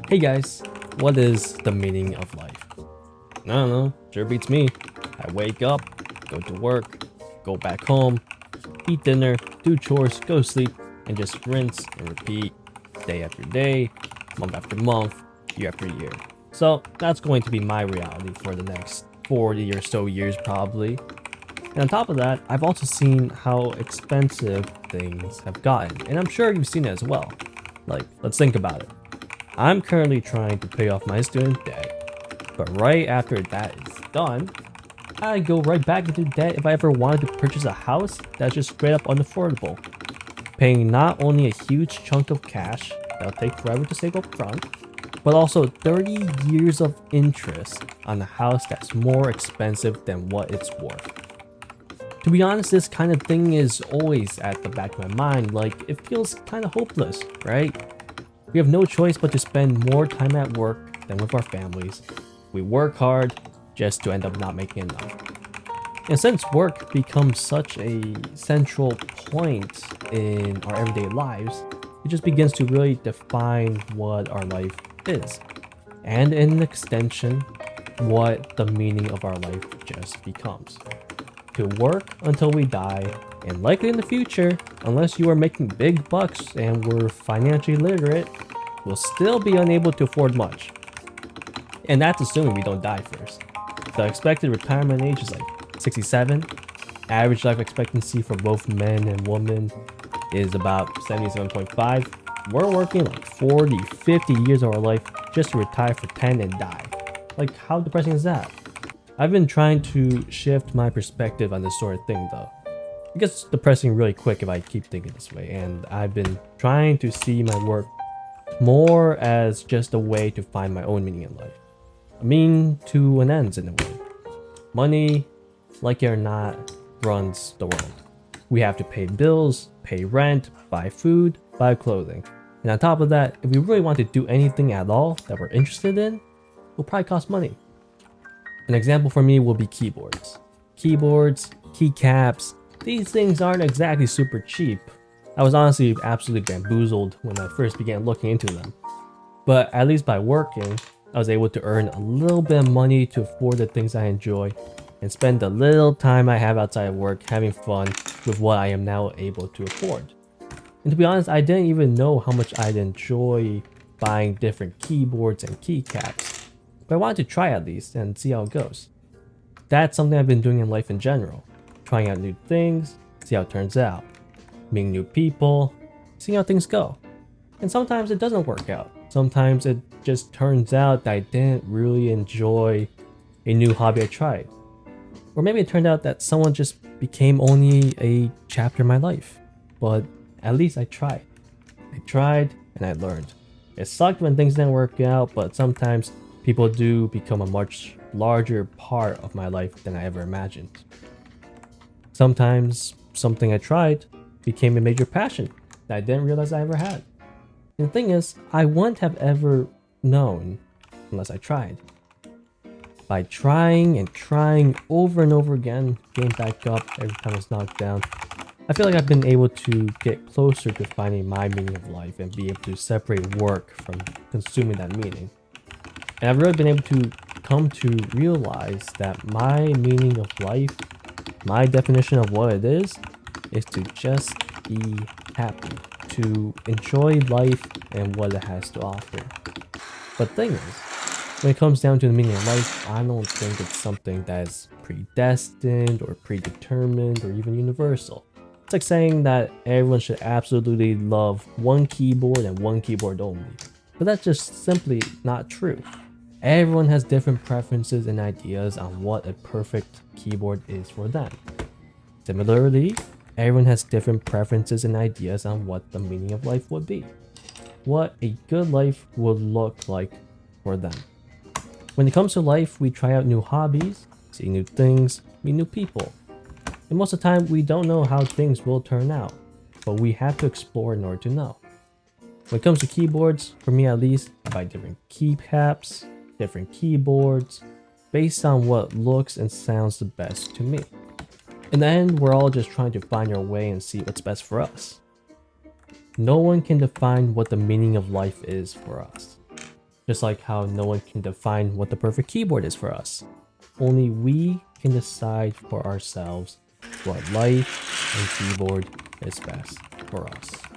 Hey guys, what is the meaning of life? I don't know, sure beats me. I wake up, go to work, go back home, eat dinner, do chores, go sleep, and just rinse and repeat day after day, month after month, year after year. So that's going to be my reality for the next 40 or so years probably. And on top of that, I've also seen how expensive things have gotten, and I'm sure you've seen it as well. Like, let's think about it. I'm currently trying to pay off my student debt, but right after that is done, I go right back into debt if I ever wanted to purchase a house that's just straight up unaffordable, paying not only a huge chunk of cash that'll take forever to save up front, but also 30 years of interest on a house that's more expensive than what it's worth. To be honest, this kind of thing is always at the back of my mind, like it feels kind of hopeless, right? We have no choice but to spend more time at work than with our families. We work hard just to end up not making enough. And since work becomes such a central point in our everyday lives, it just begins to really define what our life is. And in an extension, what the meaning of our life just becomes. To work until we die, and likely in the future, unless you are making big bucks and were financially literate, will still be unable to afford much. And that's assuming we don't die first. The expected retirement age is like 67. Average life expectancy for both men and women is about 77.5. We're working like 40, 50 years of our life just to retire for 10 and die. Like, how depressing is that? I've been trying to shift my perspective on this sort of thing though. It gets depressing really quick if I keep thinking this way, and I've been trying to see my work more as just a way to find my own meaning in life. A mean to an ends in a way. Money, like it or not, runs the world. We have to pay bills, pay rent, buy food, buy clothing. And on top of that, if we really want to do anything at all that we're interested in, it will probably cost money. An example for me will be keyboards. Keyboards, keycaps, these things aren't exactly super cheap. I was honestly absolutely bamboozled when I first began looking into them. But at least by working, I was able to earn a little bit of money to afford the things I enjoy and spend the little time I have outside of work having fun with what I am now able to afford. And to be honest, I didn't even know how much I'd enjoy buying different keyboards and keycaps. But I wanted to try at least and see how it goes. That's something I've been doing in life in general. Trying out new things, see how it turns out. Meeting new people, seeing how things go. And sometimes it doesn't work out. Sometimes it just turns out that I didn't really enjoy a new hobby I tried. Or maybe it turned out that someone just became only a chapter in my life. But at least I tried. I tried and I learned. It sucked when things didn't work out, but sometimes people do become a much larger part of my life than I ever imagined. Sometimes something I tried became a major passion that I didn't realize I ever had. And the thing is, I wouldn't have ever known unless I tried. By trying and trying over and over again, getting back up every time I was knocked down, I feel like I've been able to get closer to finding my meaning of life and be able to separate work from consuming that meaning. And I've really been able to come to realize that my meaning of life, my definition of what it is to just be happy, to enjoy life and what it has to offer. But the thing is, when it comes down to the meaning of life, I don't think it's something that is predestined or predetermined or even universal. It's like saying that everyone should absolutely love one keyboard and one keyboard only. But that's just simply not true. Everyone has different preferences and ideas on what a perfect keyboard is for them. Similarly, everyone has different preferences and ideas on what the meaning of life would be. What a good life would look like for them. When it comes to life, we try out new hobbies, see new things, meet new people. And most of the time, we don't know how things will turn out, but we have to explore in order to know. When it comes to keyboards, for me at least, I buy different keycaps, different keyboards, based on what looks and sounds the best to me. In the end, we're all just trying to find our way and see what's best for us. No one can define what the meaning of life is for us. Just like how no one can define what the perfect keyboard is for us. Only we can decide for ourselves what life and keyboard is best for us.